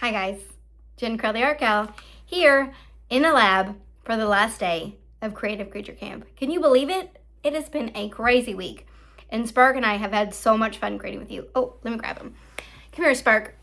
Hi guys, Jen Kral the Art Gal here in the lab for the last day of Creative Creature Camp. Can you believe it? It has been a crazy week and Spark and I have had so much fun creating with you. Oh, let me grab him. Come here, Spark.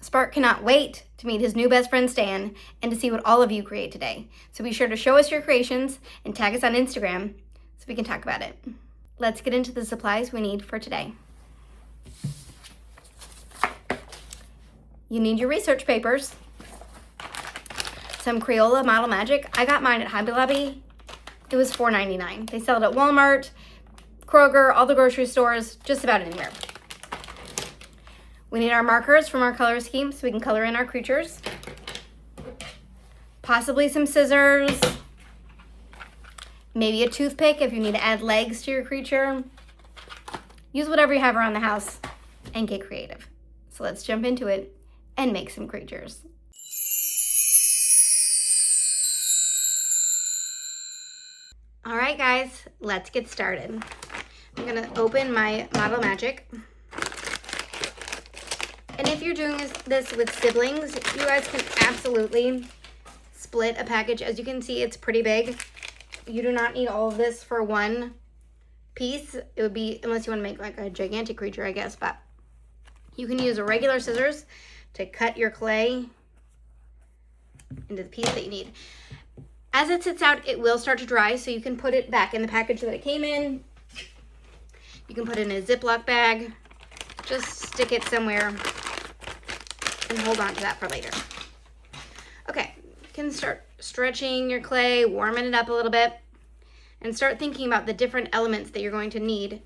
Spark cannot wait to meet his new best friend Stan and to see what all of you create today. So be sure to show us your creations and tag us on Instagram so we can talk about it. Let's get into the supplies we need for today. You need your research papers, some Crayola Model Magic. I got mine at Hobby Lobby. It was $4.99. They sell it at Walmart, Kroger, all the grocery stores, just about anywhere. We need our markers from our color scheme so we can color in our creatures. Possibly some scissors, maybe a toothpick if you need to add legs to your creature. Use whatever you have around the house and get creative. So let's jump into it and make some creatures. All right, guys, let's get started. I'm gonna open my Model Magic. And if you're doing this with siblings, you guys can absolutely split a package. As you can see, it's pretty big. You do not need all of this for one piece. It would be, unless you want to make like a gigantic creature, I guess, but you can use a regular scissors to cut your clay into the piece that you need. As it sits out, it will start to dry, so you can put it back in the package that it came in. You can put it in a Ziploc bag. Just stick it somewhere and hold on to that for later. Okay, you can start stretching your clay, warming it up a little bit, and start thinking about the different elements that you're going to need.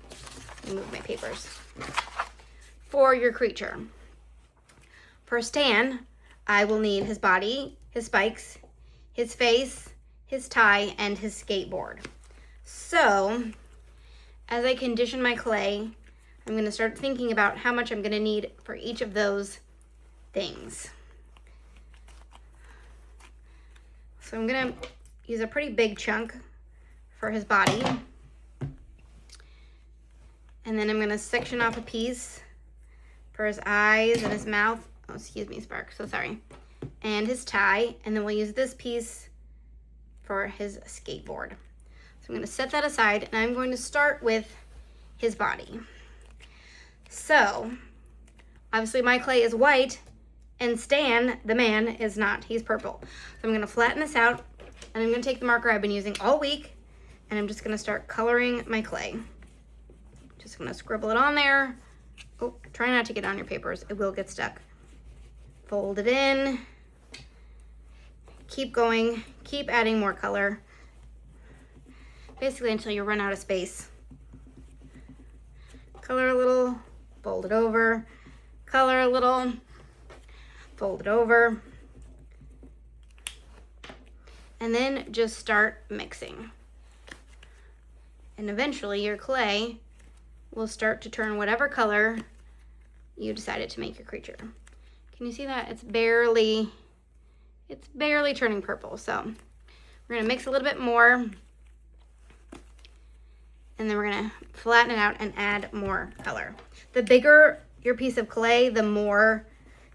Let me move my papers. For your creature. For Stan, I will need his body, his spikes, his face, his tie, and his skateboard. So, as I condition my clay, I'm going to start thinking about how much I'm going to need for each of those things. So I'm going to use a pretty big chunk for his body. And then I'm going to section off a piece for his eyes and his mouth. Oh, excuse me, Spark, so sorry. And his tie, and then we'll use this piece for his skateboard. So I'm gonna set that aside, and I'm going to start with his body. So, obviously my clay is white, and Stan, the man, is not. He's purple. So I'm gonna flatten this out, and I'm gonna take the marker I've been using all week, and I'm just gonna start coloring my clay. Just gonna scribble it on there. Oh, try not to get on your papers. It will get stuck. Fold it in. Keep going. Keep adding more color. Basically until you run out of space. Color a little, fold it over. Color a little, fold it over. And then just start mixing. And eventually your clay will start to turn whatever color you decided to make your creature. Can you see that? It's barely turning purple. So we're gonna mix a little bit more, and then we're gonna flatten it out and add more color. The bigger your piece of clay, the more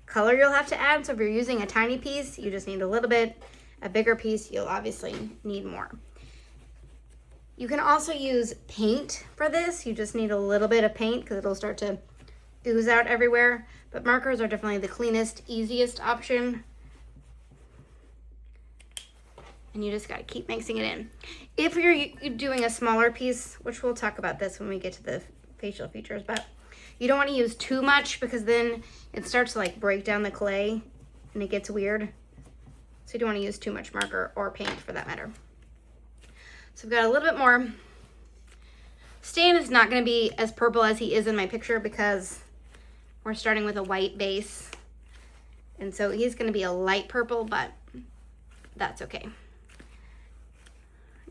color you'll have to add. So if you're using a tiny piece, you just need a little bit. A bigger piece, you'll obviously need more. You can also use paint for this. You just need a little bit of paint because it'll start to ooze out everywhere. But markers are definitely the cleanest, easiest option. And you just gotta keep mixing it in. If you're doing a smaller piece, which we'll talk about this when we get to the facial features, but you don't wanna use too much because then it starts to like break down the clay and it gets weird. So you don't wanna use too much marker or paint for that matter. So we've got a little bit more. Stan is not gonna be as purple as he is in my picture because we're starting with a white base. And so he's gonna be a light purple, but that's okay. I'm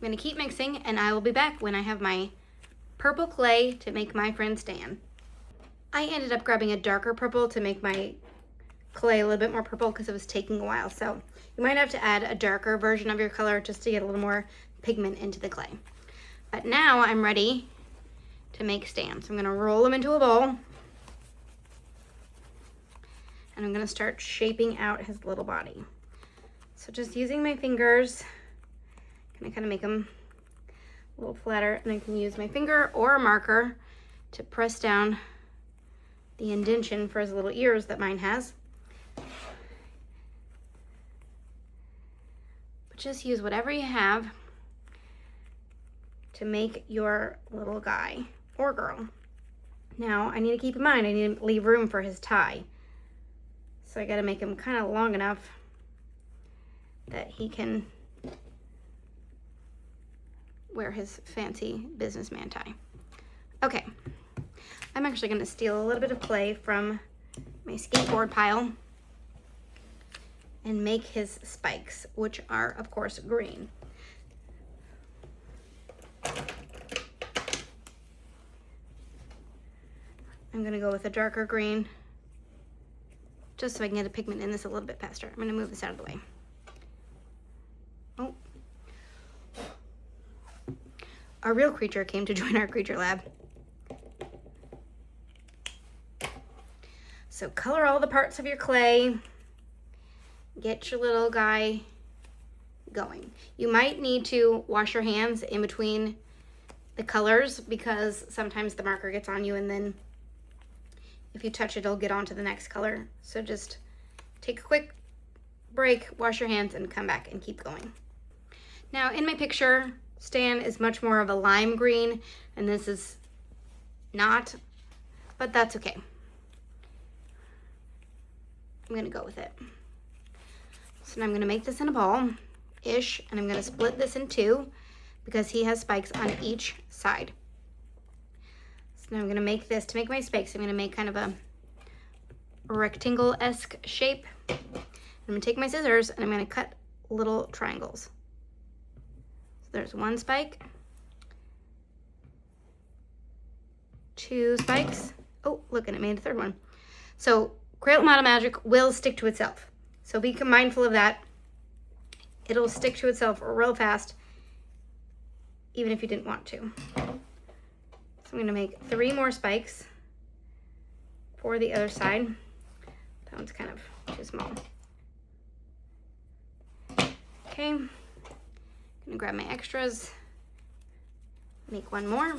gonna keep mixing and I will be back when I have my purple clay to make my friend Stan. I ended up grabbing a darker purple to make my clay a little bit more purple because it was taking a while. So you might have to add a darker version of your color just to get a little more pigment into the clay. But now I'm ready to make Stan. So I'm gonna roll them into a bowl. and I'm gonna start shaping out his little body. So just using my fingers, can I kind of make them a little flatter, and I can use my finger or a marker to press down the indentation for his little ears that mine has. But just use whatever you have to make your little guy or girl. Now I need to keep in mind, I need to leave room for his tie. So I gotta make him kind of long enough that he can wear his fancy businessman tie. Okay, I'm actually gonna steal a little bit of clay from my skateboard pile and make his spikes, which are of course green. I'm gonna go with a darker green just so I can get the pigment in this a little bit faster. I'm gonna move this out of the way. Oh. Our real creature came to join our creature lab. So color all the parts of your clay. Get your little guy going. You might need to wash your hands in between the colors because sometimes the marker gets on you, and then if you touch it, it'll get onto the next color. So just take a quick break, wash your hands, and come back and keep going. Now in my picture, Stan is much more of a lime green, and this is not, but that's okay. I'm gonna go with it. So now I'm gonna make this in a ball-ish, and I'm gonna split this in two because he has spikes on each side. So now I'm gonna make this, to make my spikes, I'm gonna make kind of a rectangle-esque shape. I'm gonna take my scissors and I'm gonna cut little triangles. So there's one spike, two spikes. Oh, look, and it made a third one. So Kral Model Magic will stick to itself. So be mindful of that. It'll stick to itself real fast, even if you didn't want to. So I'm gonna make 3 more spikes for the other side. That one's kind of too small. Okay, I'm gonna grab my extras, make 1 more.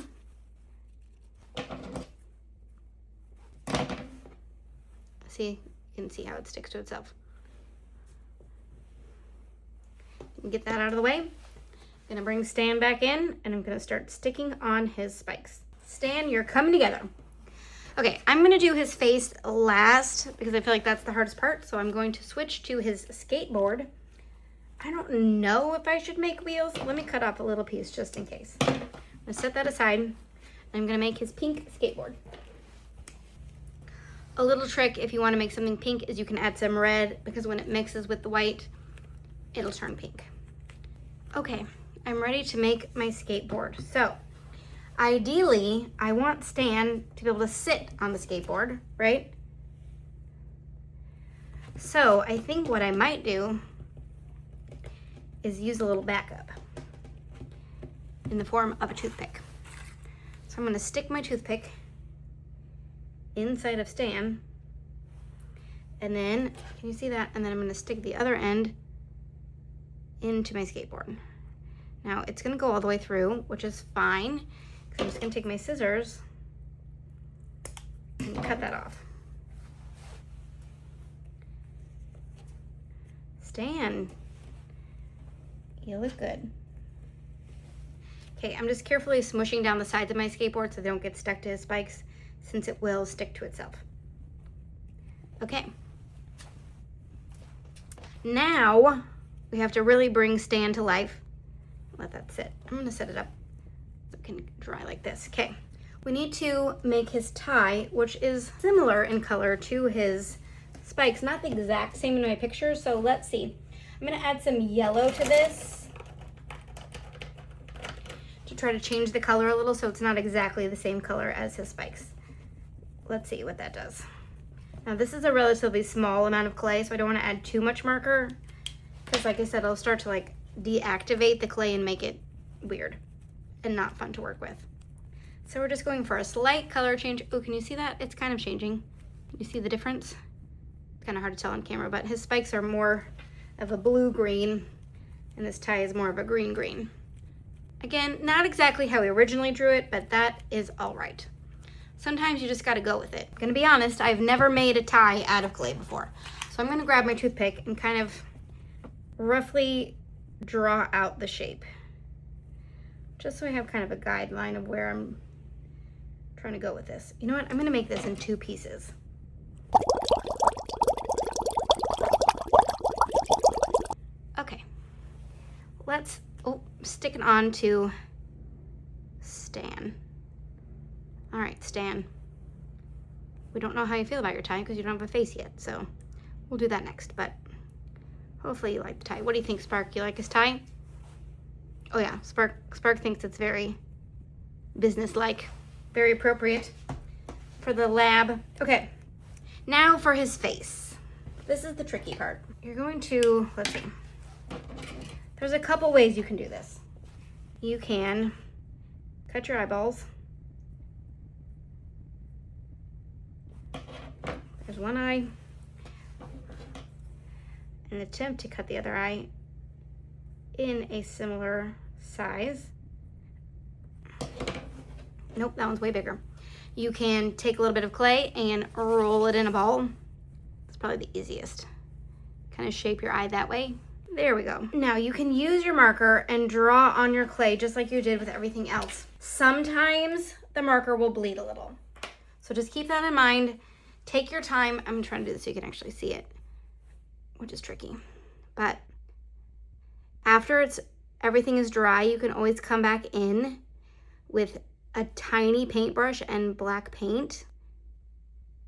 See, you can see how it sticks to itself. Get that out of the way. I'm gonna bring Stan back in, and I'm gonna start sticking on his spikes. Stan, you're coming together. Okay, I'm gonna do his face last because I feel like that's the hardest part. So I'm going to switch to his skateboard. I don't know if I should make wheels. Let me cut off a little piece just in case. I'm gonna set that aside. I'm gonna make his pink skateboard. A little trick if you wanna make something pink is you can add some red, because when it mixes with the white, it'll turn pink. Okay, I'm ready to make my skateboard. So ideally, I want Stan to be able to sit on the skateboard, right? So I think what I might do is use a little backup in the form of a toothpick. So I'm gonna stick my toothpick inside of Stan, and then, can you see that? And then I'm gonna stick the other end into my skateboard. Now it's gonna go all the way through, which is fine, because I'm just gonna take my scissors and cut that off. Stan, you look good. Okay, I'm just carefully smushing down the sides of my skateboard so they don't get stuck to his spikes, since it will stick to itself. Okay. Now we have to really bring Stan to life. Let that sit. I'm gonna set it up so it can dry like this. Okay, we need to make his tie, which is similar in color to his spikes, not the exact same in my picture, so let's see. I'm gonna add some yellow to this to try to change the color a little so it's not exactly the same color as his spikes. Let's see what that does. Now this is a relatively small amount of clay, so I don't want to add too much marker, because like I said, it'll start to like deactivate the clay and make it weird and not fun to work with. So we're just going for a slight color change. Oh, can you see that? It's kind of changing. You see the difference kind of hard to tell on camera, but his spikes are more of a blue-green, and this tie is more of a green-green. Again, not exactly how we originally drew it, but that is all right. Sometimes you just got to go with it. I'm going to be honest, I've never made a tie out of clay before. So I'm going to grab my toothpick and kind of roughly draw out the shape, just so I have kind of a guideline of where I'm trying to go with this. You know what? I'm going to make this in 2 pieces. Okay. Let's stick it on to Stan. All right, Stan. We don't know how you feel about your tie because you don't have a face yet, so we'll do that next, but hopefully you like the tie. What do you think, Spark? You like his tie? Oh yeah, Spark thinks it's very business-like, very appropriate for the lab. Okay, now for his face. This is the tricky part. You're going to, let's see. There's a couple ways you can do this. You can cut your eyeballs. There's one eye. And attempt to cut the other eye in a similar size. Nope, that one's way bigger. You can take a little bit of clay and roll it in a ball. It's probably the easiest. Kind of shape your eye that way. There we go. Now you can use your marker and draw on your clay just like you did with everything else. Sometimes the marker will bleed a little. So just keep that in mind. Take your time. I'm trying to do this so you can actually see it, which is tricky. But after everything is dry, you can always come back in with a tiny paintbrush and black paint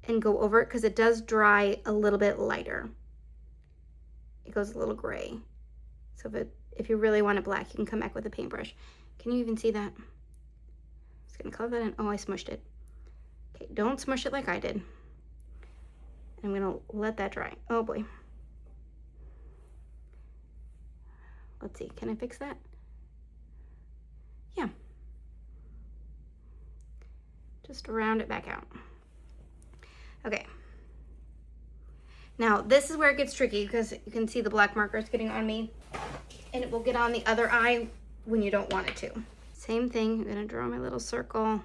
and go over it because it does dry a little bit lighter. It goes a little gray. So if you really want it black, you can come back with a paintbrush. Can you even see that? I'm just gonna color that in. Oh, I smushed it. Okay, don't smush it like I did. I'm gonna let that dry. Oh boy. Let's see, can I fix that? Yeah. Just round it back out. Okay. Now, this is where it gets tricky because you can see the black marker is getting on me and it will get on the other eye when you don't want it to. Same thing, I'm gonna draw my little circle.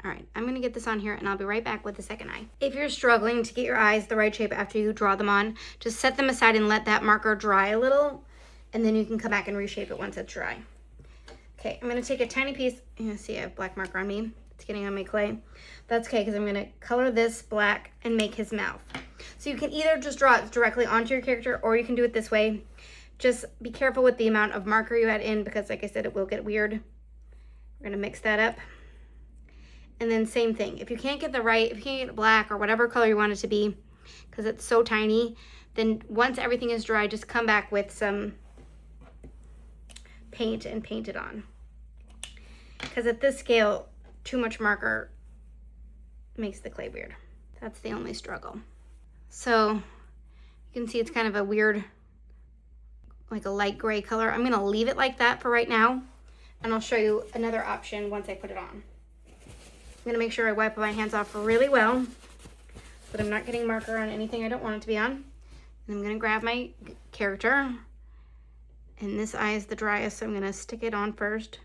All right, I'm gonna get this on here and I'll be right back with the second eye. If you're struggling to get your eyes the right shape after you draw them on, just set them aside and let that marker dry a little, and then you can come back and reshape it once it's dry. Okay, I'm gonna take a tiny piece. You can see I have black marker on me. It's getting on my clay. That's okay, because I'm gonna color this black and make his mouth. So you can either just draw it directly onto your character or you can do it this way. Just be careful with the amount of marker you add in because like I said, it will get weird. We're gonna mix that up. And then same thing, if you can't get if you can't get it black or whatever color you want it to be, because it's so tiny, then once everything is dry, just come back with some paint and paint it on. Because at this scale, too much marker makes the clay weird. That's the only struggle. So you can see it's kind of a weird, like a light gray color. I'm gonna leave it like that for right now, and I'll show you another option once I put it on. I'm gonna make sure I wipe my hands off really well so that I'm not getting marker on anything I don't want it to be on. And I'm gonna grab my character, and this eye is the driest, so I'm gonna stick it on first.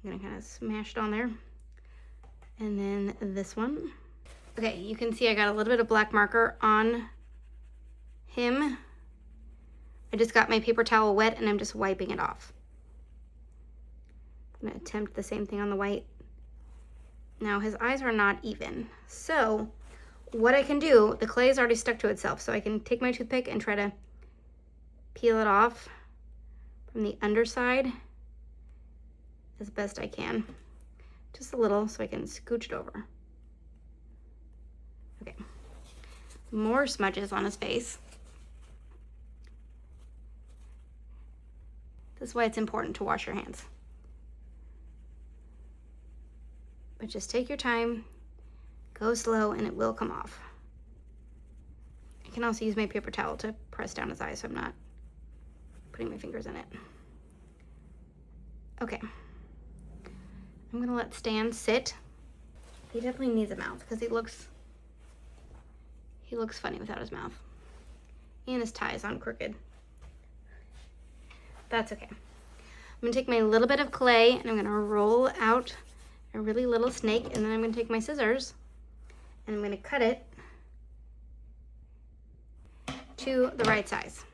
I'm gonna kind of smash it on there. And then this one. Okay, you can see I got a little bit of black marker on him. I just got my paper towel wet and I'm just wiping it off. I'm gonna attempt the same thing on the white. Now his eyes are not even. So what I can do, the clay is already stuck to itself, so I can take my toothpick and try to peel it off from the underside as best I can. Just a little so I can scooch it over. Okay, more smudges on his face. This is why it's important to wash your hands. But just take your time, go slow, and it will come off. I can also use my paper towel to press down his eyes so I'm not putting my fingers in it. Okay. I'm gonna let Stan sit. He definitely needs a mouth because he looks He looks funny without his mouth. And his tie is on crooked. That's okay. I'm gonna take my little bit of clay and I'm gonna roll out a really little snake, and then I'm gonna take my scissors and I'm gonna cut it to the right size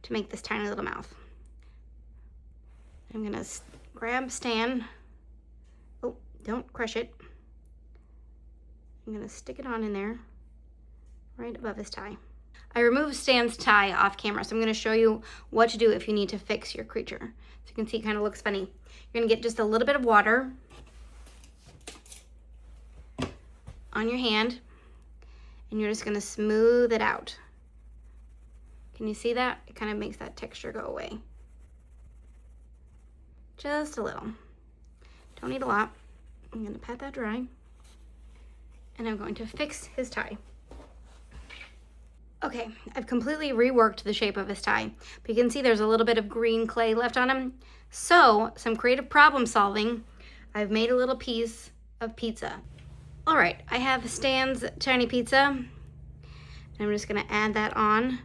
to make this tiny little mouth. I'm gonna grab Stan. Oh, don't crush it. I'm gonna stick it on in there, right above his tie. I removed Stan's tie off camera, so I'm gonna show you what to do if you need to fix your creature. So you can see it kind of looks funny. You're gonna get just a little bit of water on your hand, and you're just gonna smooth it out. Can you see that? It kind of makes that texture go away. Just a little. Don't need a lot. I'm gonna pat that dry, and I'm going to fix his tie. Okay, I've completely reworked the shape of his tie, but you can see there's a little bit of green clay left on him. So, some creative problem solving, I've made a little piece of pizza. All right, I have Stan's tiny pizza, and I'm just gonna add that on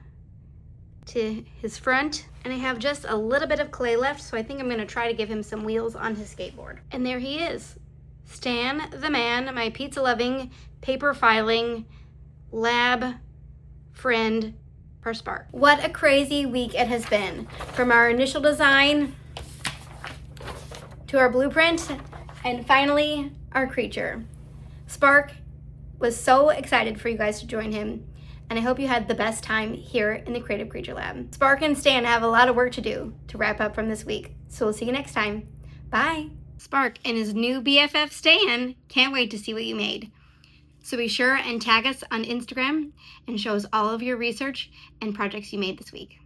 to his front. And I have just a little bit of clay left, so I think I'm gonna try to give him some wheels on his skateboard. And there he is, Stan the man, my pizza-loving, paper-filing, lab friend for Spark. What a crazy week it has been. From our initial design to our blueprint, and finally our creature. Spark was so excited for you guys to join him, and I hope you had the best time here in the Creative Creature Lab. Spark and Stan have a lot of work to do to wrap up from this week, so we'll see you next time. Bye. Spark and his new BFF Stan can't wait to see what you made. So be sure and tag us on Instagram and show us all of your research and projects you made this week.